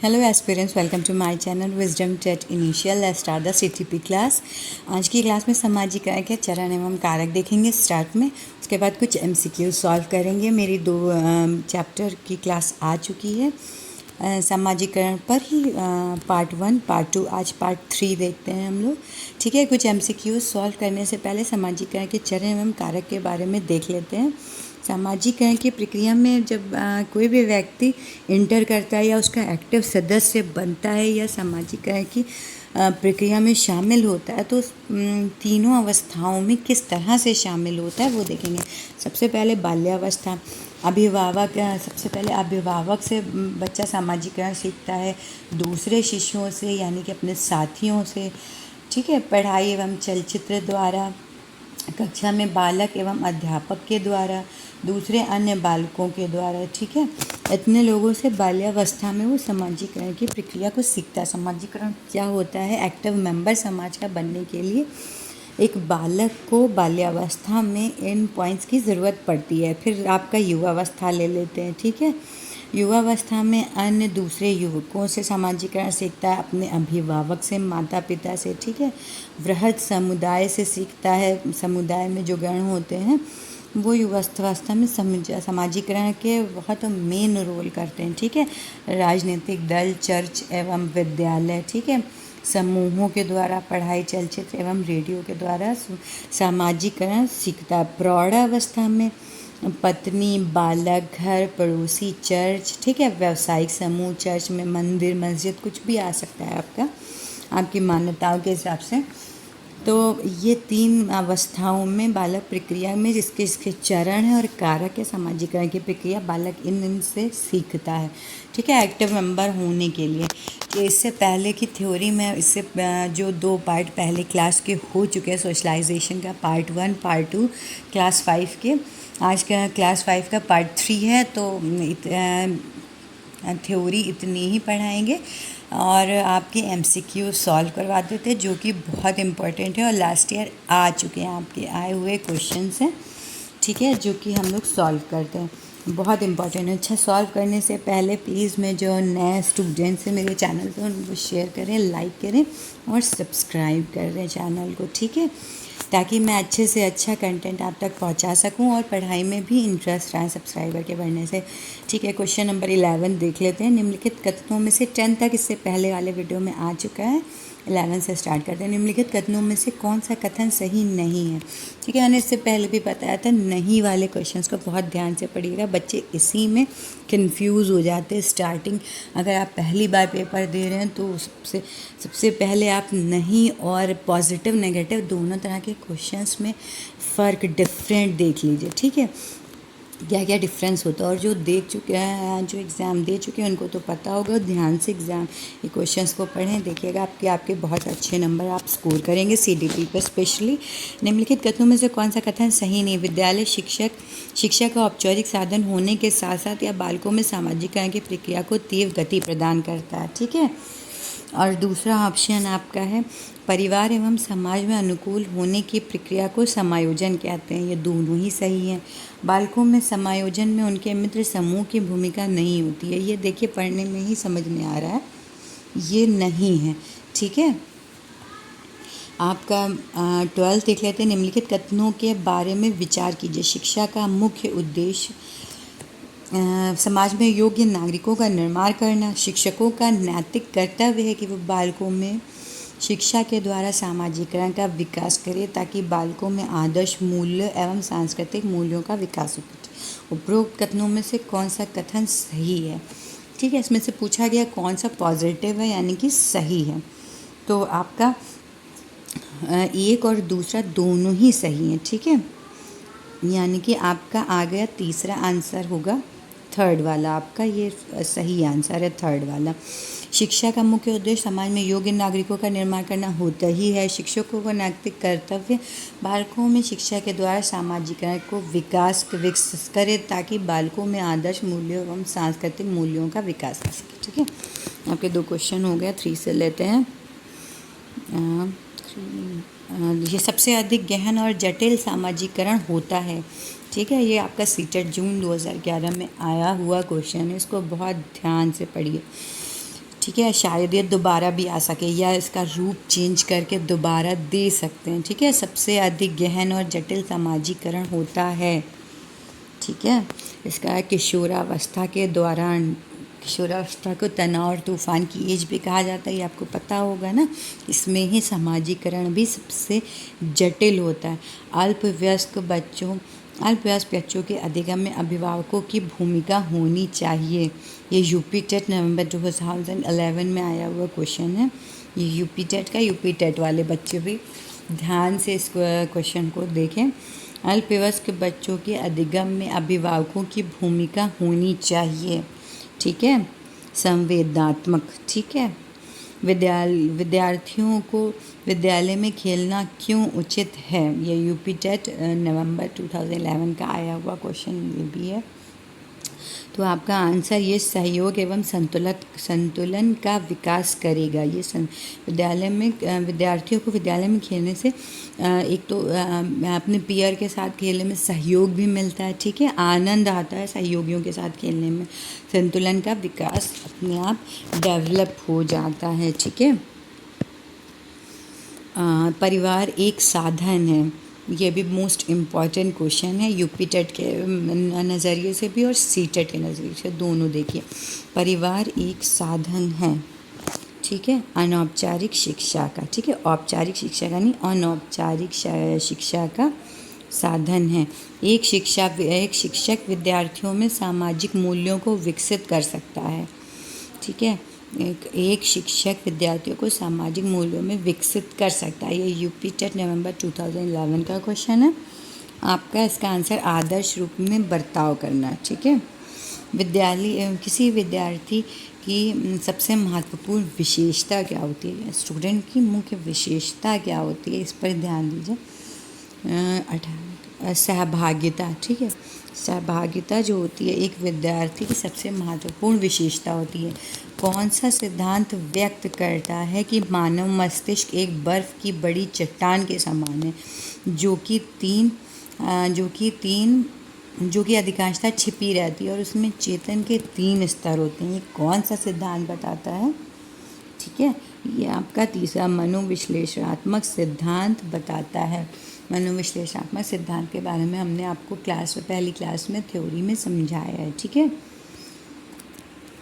Hello aspirants, welcome to my channel wisdom TET initial. Let's start the CTP class. आज की class में सामाजिकरण के चरण एवं कारक देखेंगे स्टार्ट में। उसके बाद कुछ एमसीक्यू सॉल्व करेंगे। मेरी दो चैप्टर की क्लास आ चुकी है सामाजिकरण पर ही, पार्ट 1 पार्ट 2, आज पार्ट 3 देखते हैं हम लोग। ठीक है, कुछ एमसीक्यू सॉल्व करने से पहले सामाजिकरण के चरण एवं कारक के बारे में देख लेते हैं। सामाजिकरण की प्रक्रिया में जब कोई भी व्यक्ति इंटर करता है या उसका एक्टिव सदस्य बनता है या सामाजिकरण की प्रक्रिया में शामिल होता है, तो तीनों अवस्थाओं में किस तरह से शामिल होता है वो देखेंगे। सबसे पहले बाल्यावस्था। सबसे पहले अभिभावक से बच्चा सामाजिकरण सीखता है, दूसरे शिष्यों से यानी कि अपने साथियों से, ठीक है, पढ़ाई एवं चलचित्र द्वारा, कक्षा में बालक एवं अध्यापक के द्वारा, दूसरे अन्य बालकों के द्वारा। ठीक है, इतने लोगों से बाल्यावस्था में वो सामाजिकरण की प्रक्रिया को सीखता है। सामाजिकरण क्या होता है? एक्टिव मेंबर समाज का बनने के लिए एक बालक को बाल्यावस्था में इन पॉइंट्स की ज़रूरत पड़ती है। फिर आपका युवावस्था ले लेते हैं। ठीक है, युवावस्था में अन्य दूसरे युवकों से सामाजिकरण सीखता है, अपने अभिभावक से, माता पिता से। ठीक है, वृहद समुदाय से सीखता है। समुदाय में जो गण होते हैं वो युवावस्था में सामाजिकरण के बहुत मेन रोल करते हैं। ठीक है, राजनीतिक दल, चर्च एवं विद्यालय, ठीक है, समूहों के द्वारा, पढ़ाई, चलचित्र एवं रेडियो के द्वारा सामाजिकरण सीखता है। प्रौढ़ावस्था में पत्नी, बालक, घर, पड़ोसी, चर्च, ठीक है, व्यावसायिक समूह, चर्च में मंदिर, मस्जिद, कुछ भी आ सकता है आपकी मान्यताओं के हिसाब से। तो ये तीन अवस्थाओं में बालक प्रक्रिया में जिसके चरण है और कारक है सामाजिकरण की प्रक्रिया, बालक इन से सीखता है। ठीक है, एक्टिव मेंबर होने के लिए। तो इससे पहले की थ्योरी में इससे जो 2 पार्ट पहले क्लास के हो चुके हैं, सोशलाइजेशन का पार्ट 1 पार्ट 2 क्लास 5 के, आज का क्लास 5 का पार्ट 3 है। तो थ्योरी इतनी ही पढ़ाएंगे और आपके एमसीक्यू सॉल्व करवा देते हैं, जो कि बहुत इम्पोर्टेंट है और लास्ट ईयर आ चुके हैं, आपके आए हुए क्वेश्चंस हैं। ठीक है, जो कि हम लोग सॉल्व करते हैं, बहुत इम्पोर्टेंट है। अच्छा, सॉल्व करने से पहले प्लीज़ मैं जो नए स्टूडेंट्स हैं मेरे चैनल पर, उनको शेयर करें, लाइक करें और सब्सक्राइब कर दें चैनल को। ठीक है, ताकि मैं अच्छे से अच्छा कंटेंट आप तक पहुंचा सकूं और पढ़ाई में भी इंटरेस्ट आए सब्सक्राइबर के बढ़ने से। ठीक है, क्वेश्चन नंबर 11 देख लेते हैं। निम्नलिखित कथनों में से 10 तक इससे पहले वाले वीडियो में आ चुका है, 11 से स्टार्ट करते हैं। निम्नलिखित कथनों में से कौन सा कथन सही नहीं है? ठीक है, मैंने इससे पहले भी बताया था, नहीं वाले क्वेश्चंस को बहुत ध्यान से पढ़िएगा, बच्चे इसी में कंफ्यूज हो जाते हैं। स्टार्टिंग अगर आप पहली बार पेपर दे रहे हैं तो सबसे पहले आप नहीं और पॉजिटिव नेगेटिव दोनों तरह के क्वेश्चंस में फ़र्क डिफरेंट देख लीजिए। ठीक है, क्या क्या डिफरेंस होता है, और जो देख चुके हैं, जो एग्ज़ाम दे चुके हैं उनको तो पता होगा। ध्यान से एग्ज़ाम ये क्वेश्चंस को पढ़ें, देखिएगा आपके बहुत अच्छे नंबर आप स्कोर करेंगे सीडीपी पर स्पेशली। निम्नलिखित कथनों में से कौन सा कथन सही नहीं? विद्यालय शिक्षा का औपचारिक साधन होने के साथ साथ या बालकों में सामाजिकरण की प्रक्रिया को तीव्र गति प्रदान करता है। ठीक है, और दूसरा ऑप्शन आपका है, परिवार एवं समाज में अनुकूल होने की प्रक्रिया को समायोजन कहते हैं। ये दोनों ही सही हैं। बालकों में समायोजन में उनके मित्र समूह की भूमिका नहीं होती है। ये देखिए पढ़ने में ही समझ में आ रहा है, ये नहीं है। ठीक है, आपका 12 देख लेते हैं। निम्नलिखित कथनों के बारे में विचार कीजिए। शिक्षा का मुख्य उद्देश्य समाज में योग्य नागरिकों का निर्माण करना। शिक्षकों का नैतिक कर्तव्य है कि वो बालकों में शिक्षा के द्वारा सामाजिकरण का विकास करें ताकि बालकों में आदर्श मूल्य एवं सांस्कृतिक मूल्यों का विकास हो। उपरोक्त कथनों में से कौन सा कथन सही है? ठीक है, इसमें से पूछा गया कौन सा पॉजिटिव है यानी कि सही है। तो आपका एक और दूसरा दोनों ही सही हैं। ठीक है, यानी कि आपका आ गया तीसरा आंसर होगा, थर्ड वाला आपका ये सही आंसर है, थर्ड वाला। शिक्षा का मुख्य उद्देश्य समाज में योग्य नागरिकों का निर्माण करना होता ही है। शिक्षकों का नैतिक कर्तव्य बालकों में शिक्षा के द्वारा सामाजिकरण को विकसित करे ताकि बालकों में आदर्श मूल्यों एवं सांस्कृतिक मूल्यों का विकास कर सके। ठीक है, आपके 2 क्वेश्चन हो गए, 3 से लेते हैं। ये सबसे अधिक गहन और जटिल सामाजिकरण होता है। ठीक है, ये आपका सीटेट जून 2011 में आया हुआ क्वेश्चन है, इसको बहुत ध्यान से पढ़िए। ठीक है। शायद ये दोबारा भी आ सके या इसका रूप चेंज करके दोबारा दे सकते हैं, ठीक है। सबसे अधिक गहन और जटिल सामाजिकरण होता है, ठीक है। इसका किशोरावस्था के दौरान, किशोरावस्था को तनाव और तूफान की एज भी कहा जाता है, ये आपको पता होगा ना। इसमें ही सामाजिकरण भी सबसे जटिल होता है। अल्पवयस्क बच्चों के अधिगम में अभिभावकों की भूमिका होनी चाहिए। ये यूपी टेट नवंबर 2011 में आया हुआ क्वेश्चन है। ये यूपी टेट वाले बच्चे भी ध्यान से इस क्वेश्चन को देखें। अल्पवयस्क बच्चों के अधिगम में अभिभावकों की भूमिका होनी चाहिए, ठीक है। संवेदनात्मक, ठीक है। विद्यार्थियों को विद्यालय में खेलना क्यों उचित है, ये यूपी टेट नवंबर 2011 का आया हुआ क्वेश्चन ये भी है। तो आपका आंसर ये सहयोग एवं संतुलन का विकास करेगा। ये विद्यार्थियों को विद्यालय में खेलने से एक तो अपने पीयर के साथ खेलने में सहयोग भी मिलता है, ठीक है। आनंद आता है सहयोगियों के साथ खेलने में। संतुलन का विकास अपने आप डेवलप हो जाता है, ठीक है। परिवार एक साधन है, ये भी मोस्ट इम्पॉर्टेंट क्वेश्चन है यूपी टेट के नज़रिए से भी और सी टेट के नज़रिए से, दोनों देखिए। परिवार एक साधन है, ठीक है, अनौपचारिक शिक्षा का, ठीक है। औपचारिक शिक्षा का नहीं, अनौपचारिक शिक्षा का साधन है। एक शिक्षक विद्यार्थियों में सामाजिक मूल्यों को विकसित कर सकता है, ठीक है। एक शिक्षक विद्यार्थियों को सामाजिक मूल्यों में विकसित कर सकता है। ये यूपी टेट नवंबर 2011 का क्वेश्चन है आपका। इसका आंसर आदर्श रूप में बर्ताव करना, ठीक है। किसी विद्यार्थी की सबसे महत्वपूर्ण विशेषता क्या होती है, स्टूडेंट की मुख्य विशेषता क्या होती है, इस पर ध्यान दीजिए। सहभागिता, ठीक है। सहभागिता जो होती है एक विद्यार्थी की सबसे महत्वपूर्ण विशेषता होती है। कौन सा सिद्धांत व्यक्त करता है कि मानव मस्तिष्क एक बर्फ़ की बड़ी चट्टान के समान है, जो कि अधिकांशतः छिपी रहती है और उसमें चेतन के 3 स्तर होते हैं। ये कौन सा सिद्धांत बताता है, ठीक है। ये आपका तीसरा मनोविश्लेषणात्मक सिद्धांत बताता है। मनोविश्लेषणात्मक सिद्धांत के बारे में हमने आपको पहली क्लास में थ्योरी में समझाया है, ठीक है।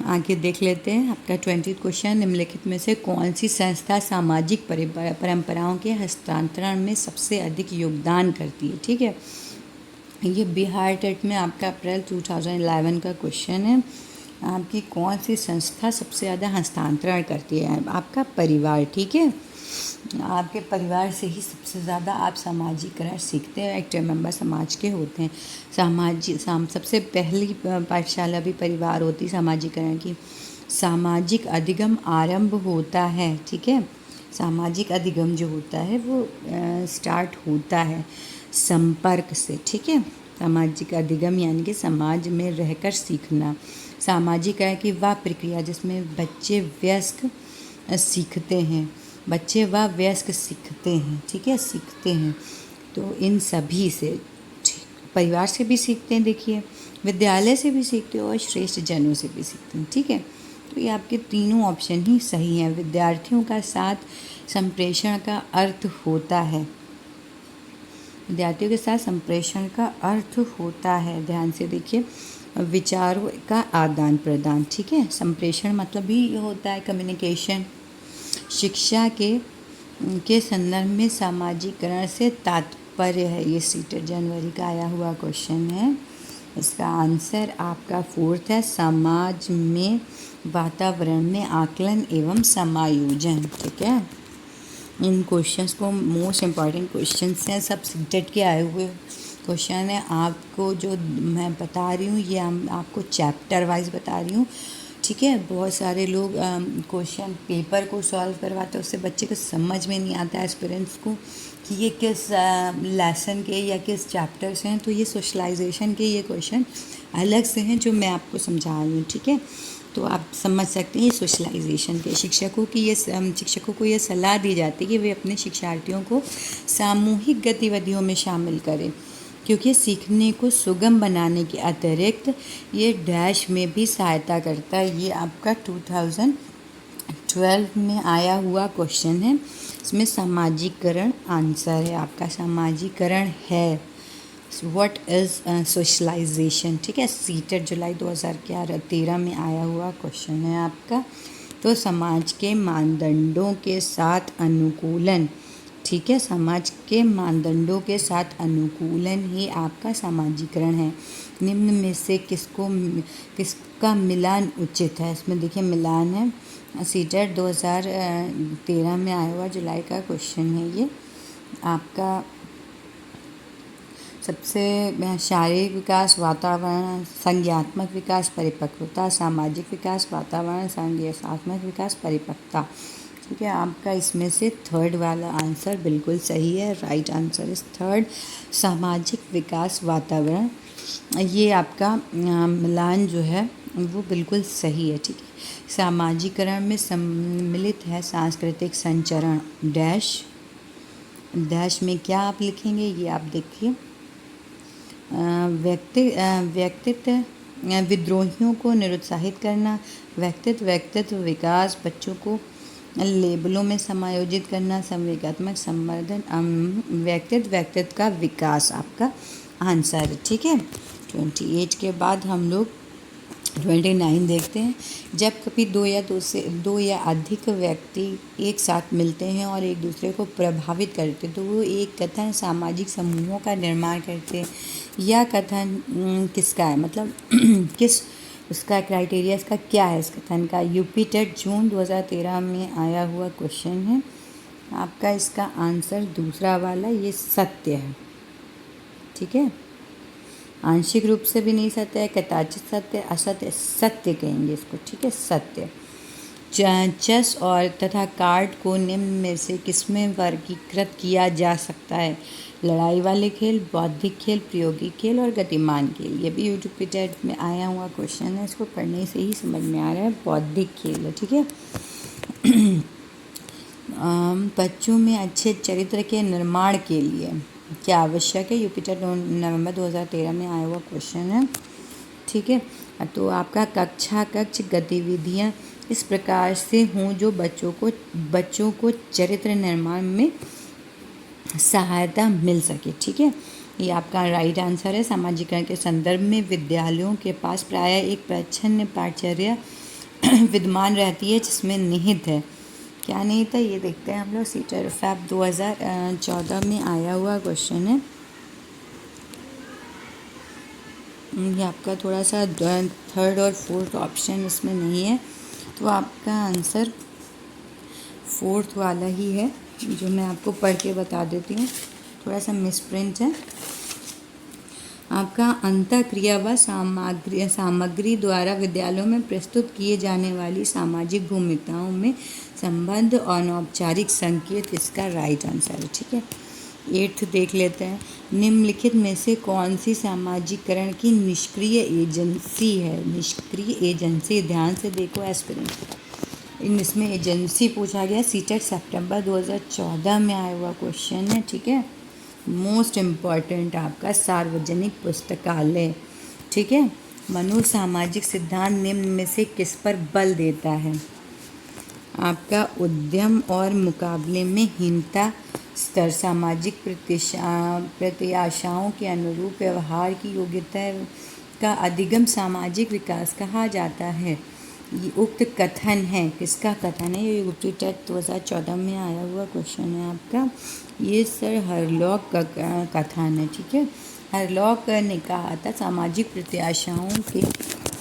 आगे देख लेते हैं आपका 20th क्वेश्चन। निम्नलिखित में से कौन सी संस्था सामाजिक परंपराओं के हस्तांतरण में सबसे अधिक योगदान करती है, ठीक है। ये बिहार टेट में आपका अप्रैल 2011 का क्वेश्चन है। आपकी कौन सी संस्था सबसे ज़्यादा हस्तांतरण करती है, आपका परिवार, ठीक है। आपके परिवार से ही सबसे ज़्यादा आप सामाजिकरण सीखते हैं, एक्टिव मेंबर समाज के होते हैं। सबसे पहली पाठशाला भी परिवार होती सामाजिकरण की। सामाजिक अधिगम आरंभ होता है, ठीक है। सामाजिक अधिगम जो होता है वो स्टार्ट होता है संपर्क से, ठीक है। सामाजिक अधिगम यानी कि समाज में रहकर सीखना। सामाजिकरण की वह प्रक्रिया जिसमें बच्चे व वयस्क सीखते हैं, ठीक है, सीखते हैं। तो इन सभी से, परिवार से भी सीखते हैं, देखिए, विद्यालय से भी सीखते हैं और श्रेष्ठ जनों से भी सीखते हैं, ठीक है। तो ये आपके तीनों ऑप्शन ही सही हैं। विद्यार्थियों का साथ संप्रेषण का अर्थ होता है, विद्यार्थियों के साथ संप्रेषण का अर्थ होता है, ध्यान से देखिए, विचारों का आदान प्रदान, ठीक है। संप्रेषण मतलब ही होता है कम्युनिकेशन। शिक्षा के संदर्भ में सामाजिकरण से तात्पर्य है, ये सीटेट जनवरी का आया हुआ क्वेश्चन है। इसका आंसर आपका 4th है, समाज में वातावरण में आकलन एवं समायोजन, ठीक है। इन क्वेश्चंस को मोस्ट इम्पॉर्टेंट क्वेश्चंस हैं, सब सीटेट के आए हुए क्वेश्चन है। आपको जो मैं बता रही हूँ ये आपको चैप्टर वाइज बता रही हूँ, ठीक है। बहुत सारे लोग क्वेश्चन पेपर को सॉल्व करवाते हैं, उससे बच्चे को समझ में नहीं आता है, एस्पिरेंट्स को, कि ये किस लेसन के या किस चैप्टर से हैं। तो ये सोशलाइजेशन के ये क्वेश्चन अलग से हैं जो मैं आपको समझा रही हूँ, ठीक है। तो आप समझ सकते हैं ये सोशलाइजेशन के शिक्षकों को ये सलाह दी जाती है कि वे अपने शिक्षार्थियों को सामूहिक गतिविधियों में शामिल करें, क्योंकि सीखने को सुगम बनाने के अतिरिक्त ये डैश में भी सहायता करता है। ये आपका 12 में आया हुआ क्वेश्चन है। इसमें सामाजिकरण आंसर है आपका। सामाजिकरण है व्हाट इज़ सोशलाइजेशन, ठीक है। सीटेट जुलाई 2013 में आया हुआ क्वेश्चन है आपका। तो समाज के मानदंडों के साथ अनुकूलन, ठीक है, समाज के मानदंडों के साथ अनुकूलन ही आपका सामाजिकरण है। निम्न में से किसका मिलान उचित है? इसमें देखिए मिलान है। सीटेट 2013 में आया हुआ जुलाई का क्वेश्चन है ये आपका। सबसे शारीरिक विकास, वातावरण, संज्ञात्मक विकास, परिपक्वता, सामाजिक विकास, वातावरण, संज्ञात्मक विकास, परिपक्वता, ठीक है। आपका इसमें से थर्ड वाला आंसर बिल्कुल सही है। राइट आंसर इज थर्ड, सामाजिक विकास वातावरण। ये आपका मिलान जो है वो बिल्कुल सही है, ठीक है। सामाजिकरण में सम्मिलित है सांस्कृतिक संचरण डैश। डैश में क्या आप लिखेंगे ये आप देखिए। व्यक्तित्व विद्रोहियों को निरुत्साहित करना, व्यक्तित्व विकास, बच्चों को लेबलों में समायोजित करना, संवेगात्मक संवर्धन, व्यक्तित्व का विकास आपका आंसर है, ठीक है। 28 के बाद हम लोग 29 देखते हैं। जब कभी दो या अधिक व्यक्ति एक साथ मिलते हैं और एक दूसरे को प्रभावित करते तो वो एक कथन सामाजिक समूहों का निर्माण करते हैं। यह कथन किसका है, मतलब किस उसका क्राइटेरिया इसका क्या है इस कथन का? यूपी टेट जून 2013 में आया हुआ क्वेश्चन है आपका। इसका आंसर दूसरा वाला ये सत्य है, ठीक है। आंशिक रूप से भी नहीं सत्य है, कदाचित सत्य, असत्य, सत्य कहेंगे इसको, ठीक है, सत्य। चेस और तथा कार्ड को निम्न में से किसमें वर्गीकृत किया जा सकता है? लड़ाई वाले खेल, बौद्धिक खेल, प्रायोगिक खेल और गतिमान खेल। ये भी यूट्यूब टेट में आया हुआ क्वेश्चन है, इसको पढ़ने से ही समझ में आ रहा है बौद्धिक खेल है, ठीक है। बच्चों में अच्छे चरित्र के निर्माण के लिए क्या आवश्यक है? यूपी टेट नवंबर 2013 में आया हुआ क्वेश्चन है, ठीक है। तो आपका कक्ष गतिविधियाँ इस प्रकार से हों जो बच्चों को चरित्र निर्माण में सहायता मिल सके, ठीक है। ये आपका राइट आंसर है। सामाजिकरण के संदर्भ में विद्यालयों के पास प्रायः एक प्रच्छन्न पाठचर्या विद्यमान रहती है जिसमें निहित है, क्या निहित है ये देखते हैं हम लोग। सीटेट फैब 2014 में आया हुआ क्वेश्चन है ये आपका। थोड़ा सा थर्ड और फोर्थ ऑप्शन इसमें नहीं है, तो आपका आंसर फोर्थ वाला ही है, जो मैं आपको पढ़ के बता देती हूँ। थोड़ा सा मिसप्रिंट है आपका। अंतःक्रिया व सामग्री द्वारा विद्यालयों में प्रस्तुत किए जाने वाली सामाजिक भूमिकाओं में संबंध और अनौपचारिक संकेत इसका राइट आंसर है, ठीक है। 8th देख लेते हैं। निम्नलिखित में से कौन सी सामाजिकरण की निष्क्रिय एजेंसी है? निष्क्रिय एजेंसी, ध्यान से देखो एस्पिरेंट, इसमें एजेंसी पूछा गया। सीटेट सितंबर 2014 में आया हुआ क्वेश्चन है, ठीक है। मोस्ट इम्पॉर्टेंट आपका सार्वजनिक पुस्तकालय, ठीक है। मनोसामाजिक सिद्धांत निम्न में से किस पर बल देता है? आपका उद्यम और मुकाबले में हीनता स्तर, सामाजिक प्रत्याशाओं के अनुरूप व्यवहार की योग्यता का अधिगम सामाजिक विकास कहा जाता है। ये उक्त कथन है, किसका कथन है? ये यूपी टेट 2014 में आया हुआ क्वेश्चन है आपका। ये सर हरलॉक का कथन है, ठीक है। हरलॉक ने कहा था सामाजिक प्रत्याशाओं के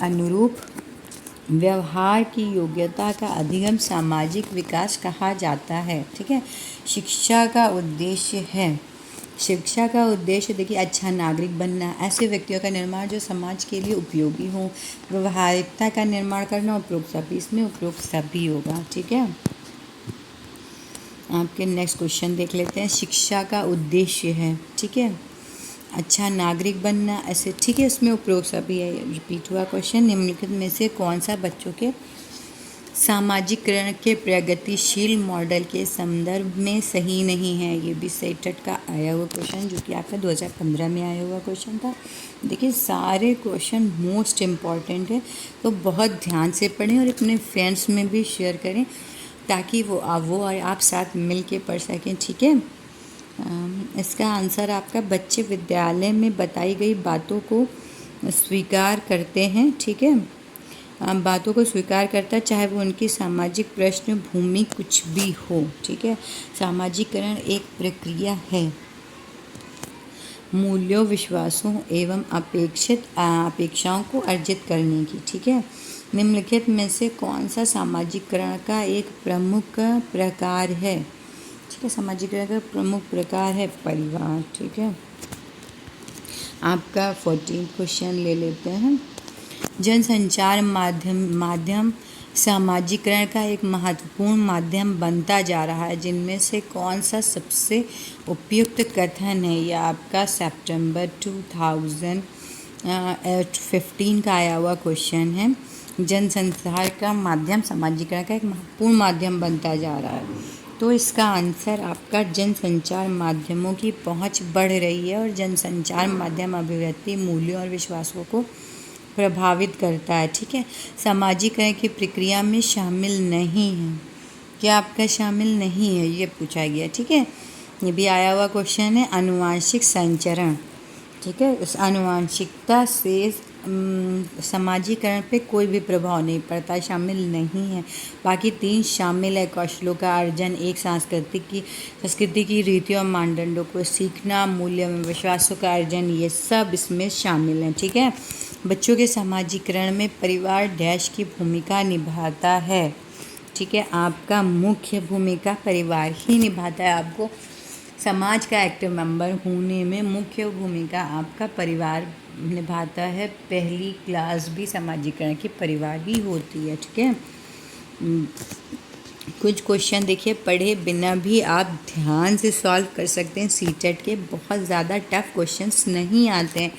अनुरूप व्यवहार की योग्यता का अधिगम सामाजिक विकास कहा जाता है, ठीक है। शिक्षा का उद्देश्य है, शिक्षा का उद्देश्य देखिए अच्छा नागरिक बनना, ऐसे व्यक्तियों का निर्माण जो समाज के लिए उपयोगी हो, व्यवहारिकता का निर्माण करना, उपरोक्त सभी, इसमें उपरोक्त सभी होगा, ठीक है। आपके नेक्स्ट क्वेश्चन देख लेते हैं। शिक्षा का उद्देश्य है, ठीक है, अच्छा नागरिक बनना, ऐसे, ठीक है, इसमें उपरोक्त सभी है। रिपीट हुआ क्वेश्चन। निम्नलिखित में से कौन सा बच्चों के सामाजिकरण के प्रगतिशील मॉडल के संदर्भ में सही नहीं है? ये भी सीटेट का आया हुआ क्वेश्चन, जो कि आपका 2015 में आया हुआ क्वेश्चन था। देखिए सारे क्वेश्चन मोस्ट इम्पॉर्टेंट है, तो बहुत ध्यान से पढ़ें और अपने फ्रेंड्स में भी शेयर करें। ताकि वो और आप साथ मिल के पढ़ सकें। ठीक है, इसका आंसर आपका बच्चे विद्यालय में बताई गई बातों को स्वीकार करते हैं। ठीक है, बातों को स्वीकार करता है, चाहे वो उनकी सामाजिक पृष्ठभूमि कुछ भी हो। ठीक है, सामाजिकरण एक प्रक्रिया है मूल्यों, विश्वासों एवं अपेक्षाओं को अर्जित करने की। ठीक है, निम्नलिखित में से कौन सा सामाजिकरण का एक प्रमुख प्रकार है? ठीक है, सामाजिकरण का प्रमुख प्रकार है परिवार। ठीक है, आपका 14 क्वेश्चन ले लेते हैं। जनसंचार माध्यम सामाजिकरण का एक महत्वपूर्ण माध्यम बनता जा रहा है, जिनमें से कौन सा सबसे उपयुक्त कथन है? यह आपका सितंबर 2015 का आया हुआ क्वेश्चन है। जनसंचार का माध्यम सामाजिकरण का एक महत्वपूर्ण माध्यम बनता जा रहा है, तो इसका आंसर आपका जनसंचार माध्यमों की पहुंच बढ़ रही है और जनसंचार माध्यम अभिव्यक्ति, मूल्यों और विश्वासों को प्रभावित करता है। ठीक है, सामाजिकरण की प्रक्रिया में शामिल नहीं है। क्या आपका शामिल नहीं है, ये पूछा गया। ठीक है, ये भी आया हुआ क्वेश्चन है। आनुवांशिक संचरण। ठीक है, इस आनुवांशिकता से सामाजिकरण पे कोई भी प्रभाव नहीं पड़ता, शामिल नहीं है। बाकी 3 शामिल है। कौशलों का अर्जन, एक संस्कृति की रीतियों और मानदंडों को सीखना, मूल्य में विश्वासों का अर्जन, ये सब इसमें शामिल हैं। ठीक है, बच्चों के सामाजिकरण में परिवार डैश की भूमिका निभाता है। ठीक है, आपका मुख्य भूमिका परिवार ही निभाता है। आपको समाज का एक्टिव मेंबर होने में मुख्य भूमिका आपका परिवार निभाता है। पहली क्लास भी सामाजिकरण की परिवार ही होती है। ठीक है, कुछ क्वेश्चन देखिए, पढ़े बिना भी आप ध्यान से सॉल्व कर सकते हैं। सीटेट के बहुत ज़्यादा टफ क्वेश्चंस नहीं आते हैं,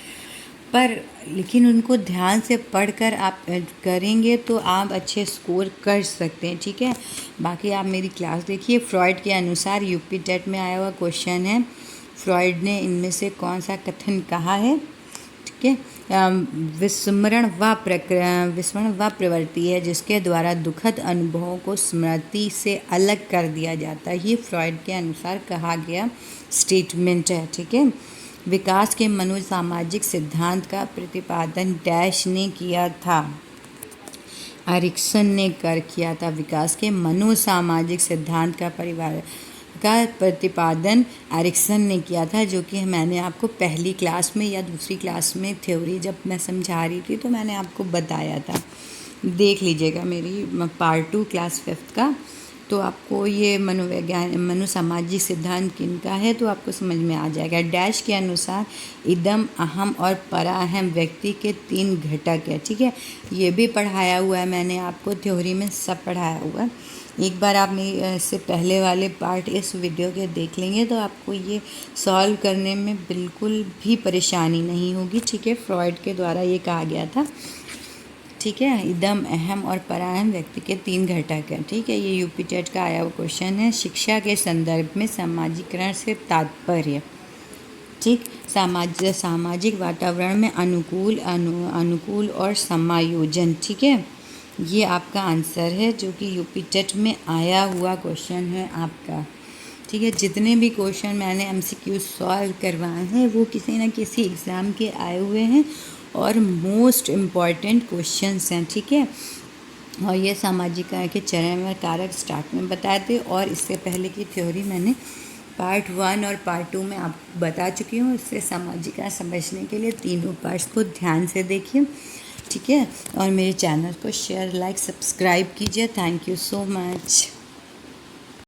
पर लेकिन उनको ध्यान से पढ़कर आप करेंगे तो आप अच्छे स्कोर कर सकते हैं। ठीक है, बाकी आप मेरी क्लास देखिए। फ्रॉइड के अनुसार यूपी टेट में आया हुआ क्वेश्चन है, फ्रॉइड ने इनमें से कौन सा कथन कहा है? ठीक है, विस्मरण व प्रवृत्ति है जिसके द्वारा दुखद अनुभवों को स्मृति से अलग कर दिया जाता है। ये फ्रॉइड के अनुसार कहा गया स्टेटमेंट है। ठीक है, विकास के मनोसामाजिक सिद्धांत का प्रतिपादन डैश ने किया था? एरिक्सन ने किया था। विकास के मनोसामाजिक सिद्धांत का प्रतिपादन एरिक्सन ने किया था, जो कि मैंने आपको पहली क्लास में या दूसरी क्लास में थ्योरी जब मैं समझा रही थी तो मैंने आपको बताया था। देख लीजिएगा मेरी पार्ट 2 क्लास 5 का, तो आपको ये मनोसामाजिक सिद्धांत किनका है तो आपको समझ में आ जाएगा। डैश के अनुसार इदम, अहम और पराअहम व्यक्ति के 3 घटक है। ठीक है, ये भी पढ़ाया हुआ है मैंने आपको थ्योरी में, सब पढ़ाया हुआ है। एक बार आप इससे पहले वाले पार्ट इस वीडियो के देख लेंगे तो आपको ये सॉल्व करने में बिल्कुल भी परेशानी नहीं होगी। ठीक है, फ्रॉइड के द्वारा ये कहा गया था। ठीक है, इदम, अहम और पराअहम व्यक्ति के 3 घटक हैं। ठीक है, ये यूपी टेट का आया हुआ क्वेश्चन है। शिक्षा के संदर्भ में सामाजिकरण से तात्पर्य। ठीक, सामाजिक वातावरण में अनुकूल और समायोजन। ठीक है, ये आपका आंसर है जो कि यूपी टेट में आया हुआ क्वेश्चन है आपका। ठीक है, जितने भी क्वेश्चन मैंने MCQ सॉल्व करवाए हैं वो किसी न किसी एग्ज़ाम के आए हुए हैं और मोस्ट इम्पॉर्टेंट क्वेश्चंस हैं। ठीक है, और ये सामाजिकरण के चरण में कारक स्टार्ट में बताए थे और इससे पहले की थ्योरी मैंने पार्ट 1 और पार्ट 2 में आपको बता चुकी हूँ। इससे सामाजिकरण समझने के लिए तीनों पार्ट्स को ध्यान से देखिए। ठीक है, और मेरे चैनल को शेयर, लाइक, सब्सक्राइब कीजिए। Thank you so much.